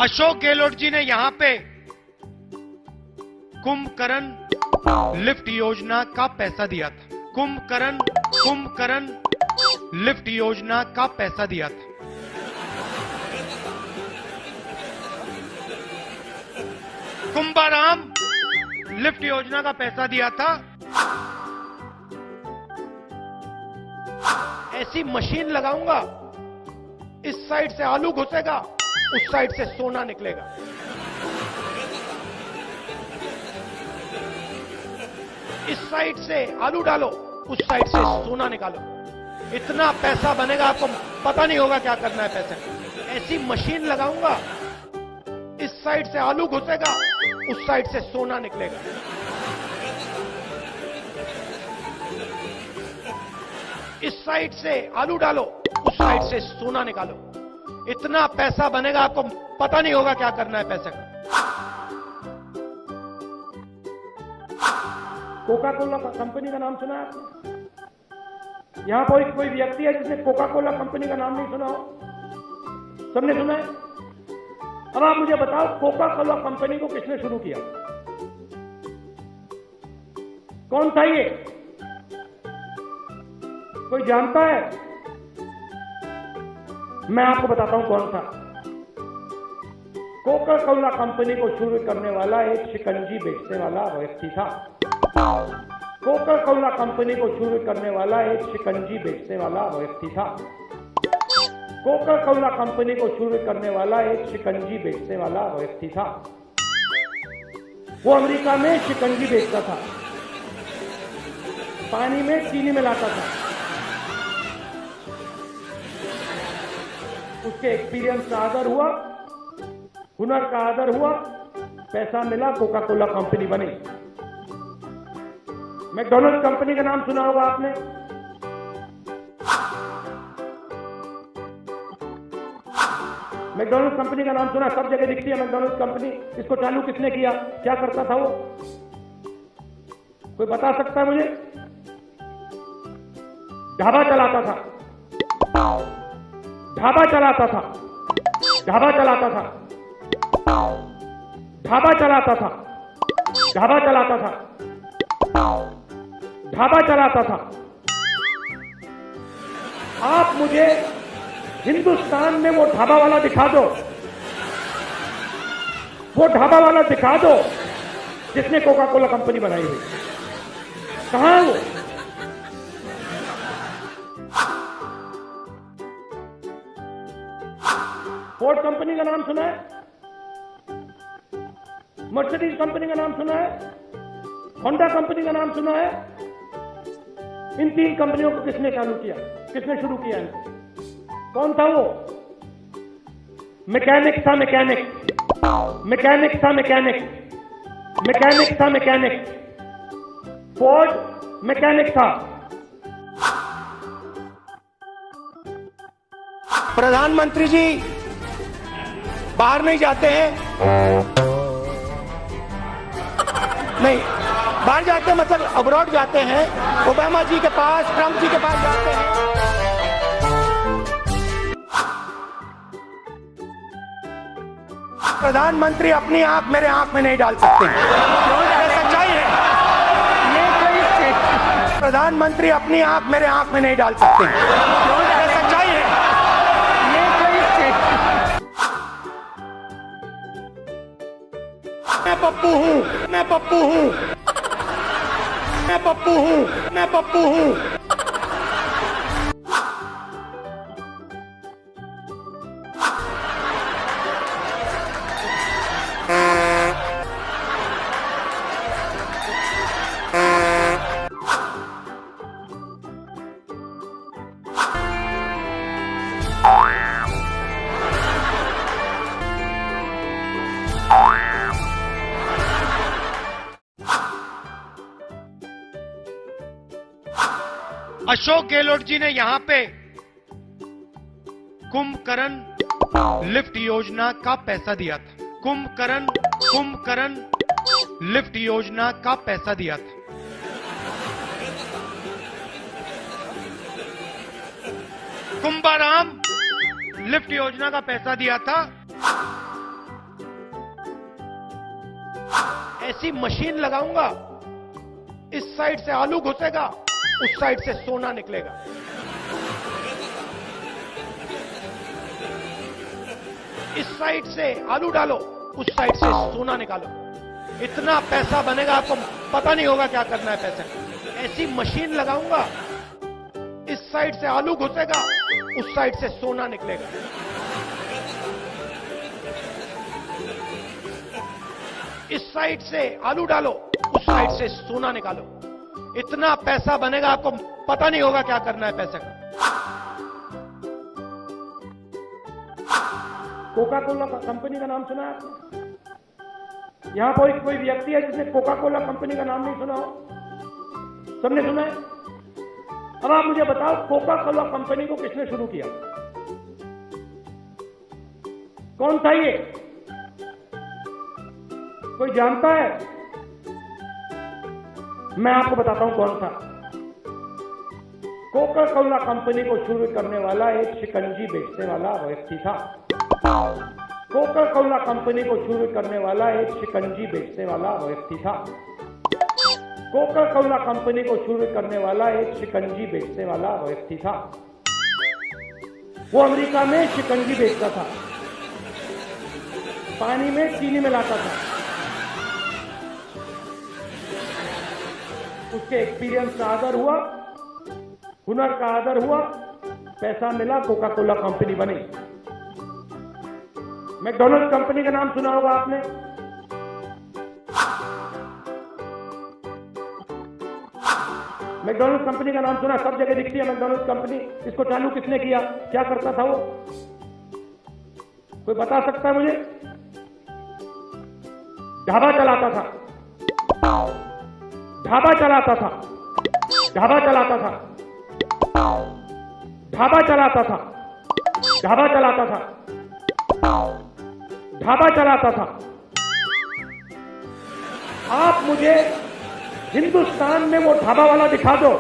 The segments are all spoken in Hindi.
अशोक गहलोत जी ने यहां पे कुंभकर्ण लिफ्ट योजना का पैसा दिया था। कुंभकर्ण लिफ्ट योजना का पैसा दिया था। कुंभाराम लिफ्ट योजना का पैसा दिया था। ऐसी मशीन लगाऊंगा, इस साइड से आलू घुसेगा, उस साइड से सोना निकलेगा। इस साइड से आलू डालो, उस साइड से सोना निकालो। इतना पैसा बनेगा, आपको पता नहीं होगा क्या करना है पैसे का। ऐसी मशीन लगाऊंगा, इस साइड से आलू घुसेगा, उस साइड से सोना निकलेगा। इस साइड से आलू डालो, उस साइड से सोना निकालो। इतना पैसा बनेगा, आपको पता नहीं होगा क्या करना है पैसे का। कोका कोला कंपनी का नाम सुना है आपने? यहां पर कोई व्यक्ति है जिसने कोका कोला कंपनी का नाम नहीं सुना हो? सबने सुना है? अब आप मुझे बताओ, कोका कोला कंपनी को किसने शुरू किया? कौन था ये? कोई जानता है? मैं आपको बताता हूं कौन था। कोका कोला कंपनी को शुरू करने वाला एक शिकंजी बेचने वाला व्यक्ति था। कोका कोला कंपनी को शुरू करने वाला एक शिकंजी बेचने वाला व्यक्ति था। कोका कोला कंपनी को शुरू करने वाला एक शिकंजी बेचने वाला व्यक्ति था। वो अमेरिका में शिकंजी बेचता था, पानी में चीनी मिलाता था। उसके एक्सपीरियंस का आदर हुआ, हुनर का आदर हुआ, पैसा मिला, कोका कोला कंपनी बनी। मैकडॉनल्ड्स कंपनी का नाम सुना होगा आपने? मैकडॉनल्ड्स कंपनी का नाम सुना, सब जगह दिखती है मैकडॉनल्ड्स कंपनी। इसको चालू किसने किया? क्या करता था वो? कोई बता सकता है मुझे? ढाबा चलाता था, ढाबा चलाता था, ढाबा चलाता था, ढाबा चलाता था, ढाबा चलाता था, ढाबा चलाता था। आप मुझे हिंदुस्तान में वो ढाबा वाला दिखा दो, वो ढाबा वाला दिखा दो जिसने कोका कोला कंपनी बनाई हुई। कहां है वो? फोर्ड कंपनी का नाम सुना है? मर्सिडीज कंपनी का नाम सुना है? होंडा कंपनी का नाम सुना है? इन तीन कंपनियों को किसने चालू किया? किसने शुरू किया है? कौन था वो? मैकेनिक था, मैकेनिक, मैकेनिक था, मैकेनिक, मैकेनिक था, मैकेनिक। फोर्ड मैकेनिक था। प्रधानमंत्री जी बाहर नहीं जाते हैं, नहीं बाहर जाते हैं, मतलब अब्रॉड जाते हैं। ओबामा जी के पास, ट्रंप जी के पास जाते हैं। प्रधानमंत्री अपनी आंख मेरे आंख में नहीं डाल सकते हैं, ये सच्चाई है। प्रधानमंत्री अपनी आंख मेरे आंख में नहीं डाल सकते हैं, ये सच्चाई है। मैं पप्पू हूं, मैं पप्पू हूं, मैं पप्पू हूं, मैं पप्पू हूं। अशोक गहलोत जी ने यहां पे कुंभकर्ण लिफ्ट योजना का पैसा दिया था। कुंभकर्ण लिफ्ट योजना का पैसा दिया था। कुंभाराम लिफ्ट योजना का पैसा दिया था। ऐसी मशीन लगाऊंगा, इस साइड से आलू घुसेगा, उस साइड से सोना निकलेगा। इस साइड से आलू डालो, उस साइड से सोना निकालो। इतना पैसा बनेगा, आपको पता नहीं होगा क्या करना है पैसे। ऐसी मशीन लगाऊंगा, इस साइड से आलू घुसेगा, उस साइड से सोना निकलेगा। इस साइड से आलू डालो, उस साइड से सोना निकालो। इतना पैसा बनेगा, आपको पता नहीं होगा क्या करना है पैसे का। कोका कोला कंपनी का नाम सुना है आपने? यहां पर कोई व्यक्ति है जिसने कोका कोला कंपनी का नाम नहीं सुना हो? सबने सुना है? अब आप मुझे बताओ, कोका कोला कंपनी को किसने शुरू किया? कौन था ये? कोई जानता है? मैं आपको बताता हूं कौन था। कोका कोला कंपनी को शुरू करने वाला एक शिकंजी बेचने वाला व्यक्ति था। कोका कोला कंपनी को शुरू करने वाला एक शिकंजी बेचने वाला व्यक्ति था। कोका कोला कंपनी को शुरू करने वाला एक शिकंजी बेचने वाला व्यक्ति था। वो अमेरिका में शिकंजी बेचता था, पानी में चीनी मिलाता था। उसके एक्सपीरियंस का आदर हुआ, हुनर का आदर हुआ, पैसा मिला, कोका कोला कंपनी बनी। मैकडॉनल्ड कंपनी का नाम सुना होगा आपने? मैकडॉनल्ड कंपनी का नाम सुना, सब जगह दिखती है मैकडॉनल्ड कंपनी। इसको चालू किसने किया? क्या करता था वो? कोई बता सकता है मुझे? ढाबा चलाता था, ढाबा चलाता था, ढाबा चलाता था, ढाबा चलाता था, ढाबा चलाता था, ढाबा चलाता था। आप मुझे हिंदुस्तान में वो ढाबा वाला दिखा दो,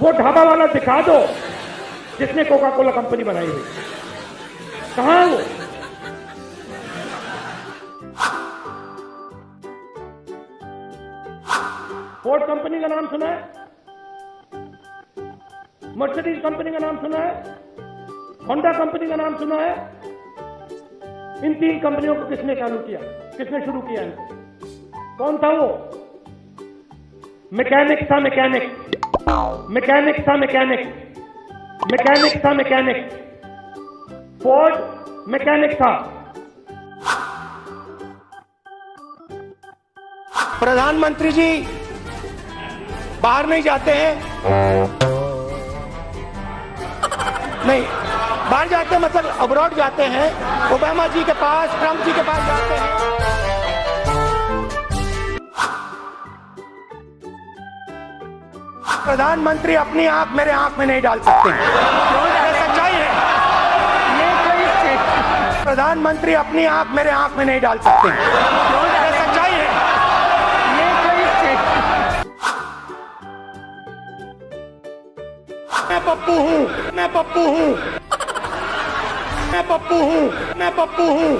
वो ढाबा वाला दिखा दो जिसने कोका कोला कंपनी बनाई हुई। कहां है वो? फोर्ड कंपनी का नाम सुना है? मर्सिडीज कंपनी का नाम सुना है? होंडा कंपनी का नाम सुना है? इन तीन कंपनियों को किसने चालू किया? किसने शुरू किया इनको? कौन था वो? मैकेनिक था, मैकेनिक, मैकेनिक था, मैकेनिक, मैकेनिक था, मैकेनिक। फोर्ड मैकेनिक था। प्रधानमंत्री जी बाहर नहीं जाते हैं, नहीं बाहर जाते हैं, मतलब अब्रॉड जाते हैं, ओबामा जी के पास, ट्रंप जी के पास जाते हैं। प्रधानमंत्री अपनी आंख मेरे आंख में नहीं डाल सकते, ये सच्चाई है। प्रधानमंत्री अपनी आंख मेरे आंख में नहीं डाल सकते, ये सच्चाई है। मैं पप्पू हूँ, मैं पप्पू हूँ, मैं पप्पू हूँ, मैं पप्पू हूँ।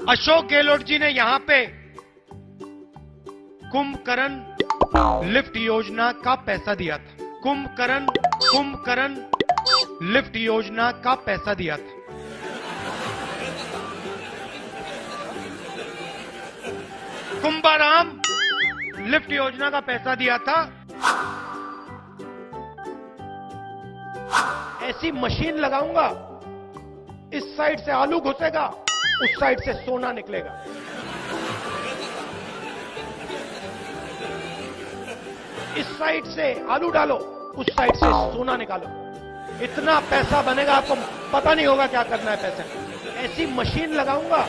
अशोक गहलोत जी ने यहां पे कुंभकर्ण लिफ्ट योजना का पैसा दिया था। कुंभकर्ण लिफ्ट योजना का पैसा दिया था। कुंभाराम लिफ्ट योजना का पैसा दिया था। ऐसी मशीन लगाऊंगा, इस साइड से आलू घुसेगा, उस साइड से सोना निकलेगा। इस साइड से आलू डालो, उस साइड से सोना निकालो। इतना पैसा बनेगा आपको पता नहीं होगा क्या करना है पैसे का। ऐसी मशीन लगाऊंगा,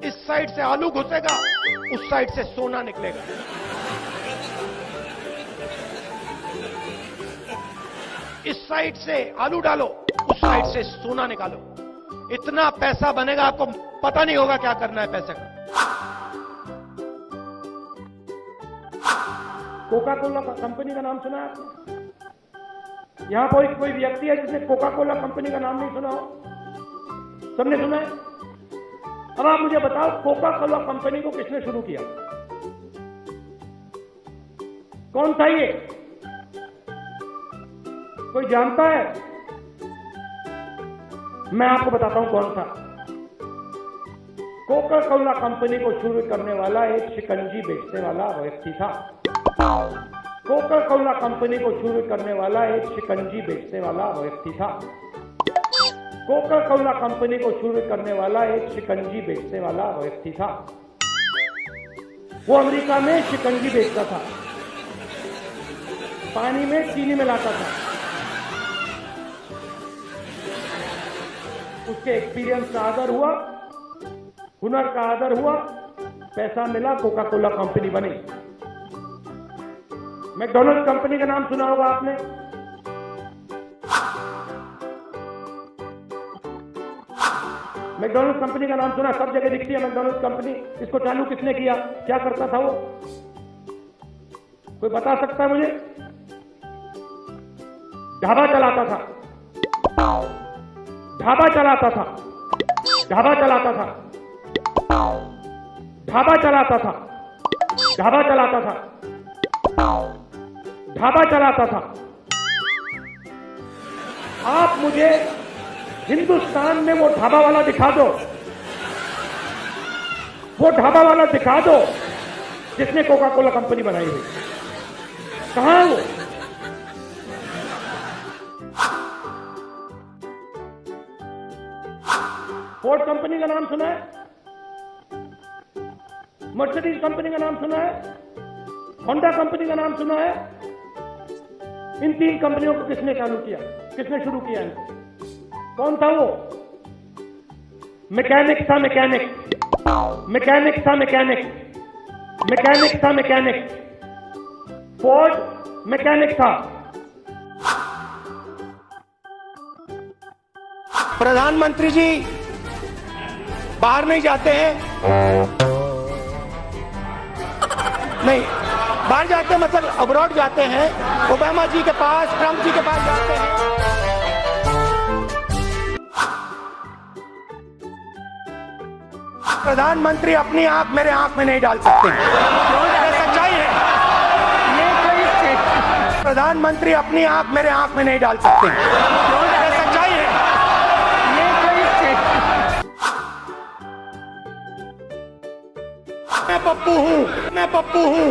इस साइड से आलू घुसेगा, उस साइड से सोना निकलेगा। इस साइड से आलू डालो, उस साइड से सोना निकालो। इतना पैसा बनेगा आपको पता नहीं होगा क्या करना है पैसे का। कोका कोला कंपनी का नाम सुना है आपने? यहां पर कोई व्यक्ति है जिसने कोका कोला कंपनी का नाम नहीं सुना हो? सबने सुना है? अब आप मुझे बताओ, कोका कोला कंपनी को किसने शुरू किया? कौन था ये? कोई जानता है? मैं आपको बताता हूं कौन था। कोका कोला कंपनी को शुरू करने वाला एक शिकंजी बेचने वाला व्यक्ति था। कोका कोला कंपनी को शुरू करने वाला एक शिकंजी बेचने वाला व्यक्ति था। कोका कोला कंपनी को शुरू करने वाला एक शिकंजी बेचने वाला व्यक्ति था। वो अमेरिका में शिकंजी बेचता था, पानी में चीनी मिलाता था। उसके एक्सपीरियंस का आदर हुआ, हुनर का आदर हुआ, पैसा मिला, कोका कोला कंपनी बनी। मैकडॉनल्ड्स कंपनी का नाम सुना होगा आपने? मैकडॉनल्ड्स कंपनी का नाम सुना, सब जगह दिखती है मैकडॉनल्ड्स कंपनी। इसको चालू किसने किया? क्या करता था वो? कोई बता सकता है मुझे? ढाबा चलाता था, ढाबा चलाता था, ढाबा चलाता था, ढाबा चलाता था, ढाबा चलाता था, ढाबा चलाता था। आप मुझे हिंदुस्तान में वो ढाबा वाला दिखा दो, वो ढाबा वाला दिखा दो जिसने कोका कोला कंपनी बनाई हुई। कहां है वो? फोर्ड कंपनी का नाम सुना है? मर्सिडीज कंपनी का नाम सुना है? होंडा कंपनी का नाम सुना है? इन तीन कंपनियों को किसने चालू किया? किसने शुरू किया इनको? कौन था वो? मैकेनिक था, मैकेनिक, मैकेनिक था, मैकेनिक, मैकेनिक था, मैकेनिक। फोर्ड मैकेनिक था। प्रधानमंत्री जी बाहर नहीं जाते हैं, नहीं बाहर जाते हैं, मतलब अब्रॉड जाते हैं। ओबामा जी के पास, ट्रंप जी के पास जाते हैं। प्रधानमंत्री अपनी आंख मेरे आंख में नहीं डाल सकते हैं, ये सच्चाई है। प्रधानमंत्री अपनी आंख मेरे आंख में नहीं डाल सकते हैं, ये सच्चाई है। मैं पप्पू हूँ, मैं पप्पू हूँ,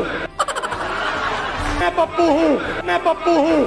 मैं पप्पू हूँ, मैं पप्पू हूँ।